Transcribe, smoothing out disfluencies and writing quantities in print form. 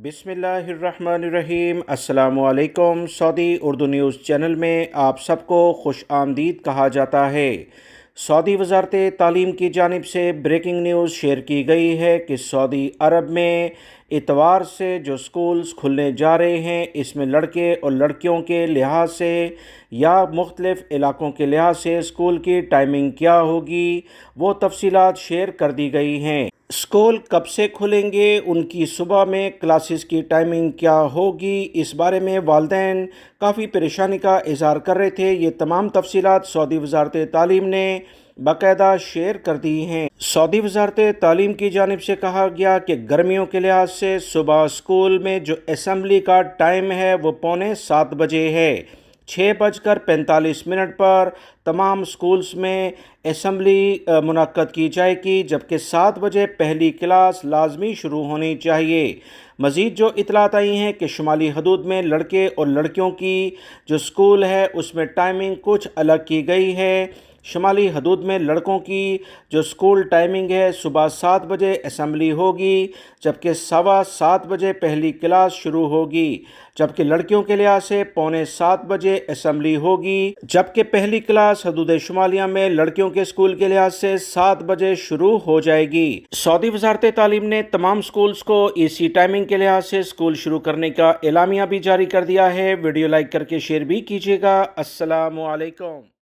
بسم اللہ الرحمن الرحیم۔ السلام علیکم۔ سعودی اردو نیوز چینل میں آپ سب کو خوش آمدید کہا جاتا ہے۔ سعودی وزارت تعلیم کی جانب سے بریکنگ نیوز شیئر کی گئی ہے کہ سعودی عرب میں اتوار سے جو سکولز کھلنے جا رہے ہیں، اس میں لڑکے اور لڑکیوں کے لحاظ سے یا مختلف علاقوں کے لحاظ سے اسکول کی ٹائمنگ کیا ہوگی، وہ تفصیلات شیئر کر دی گئی ہیں۔ اسکول کب سے کھلیں گے، ان کی صبح میں کلاسز کی ٹائمنگ کیا ہوگی، اس بارے میں والدین کافی پریشانی کا اظہار کر رہے تھے۔ یہ تمام تفصیلات سعودی وزارت تعلیم نے باقاعدہ شیئر کر دی ہیں۔ سعودی وزارت تعلیم کی جانب سے کہا گیا کہ گرمیوں کے لحاظ سے صبح اسکول میں جو اسمبلی کا ٹائم ہے وہ 6:45 بجے ہے۔ 6:45 پر تمام سکولز میں اسمبلی منعقد کی جائے گی، جبکہ 7 بجے پہلی کلاس لازمی شروع ہونی چاہیے۔ مزید جو اطلاعات آئی ہیں کہ شمالی حدود میں لڑکے اور لڑکیوں کی جو سکول ہے اس میں ٹائمنگ کچھ الگ کی گئی ہے۔ شمالی حدود میں لڑکوں کی جو سکول ٹائمنگ ہے صبح 7 بجے اسمبلی ہوگی، جبکہ 7:15 بجے پہلی کلاس شروع ہوگی، جبکہ لڑکیوں کے لحاظ سے 6:45 بجے اسمبلی ہوگی، جبکہ پہلی کلاس حدود شمالیہ میں لڑکیوں کے سکول کے لحاظ سے 7 بجے شروع ہو جائے گی۔ سعودی وزارت تعلیم نے تمام سکولز کو اسی ٹائمنگ کے لحاظ سے سکول شروع کرنے کا اعلامیہ بھی جاری کر دیا ہے۔ ویڈیو لائک کر کے شیئر بھی کیجیے گا۔ السلام علیکم۔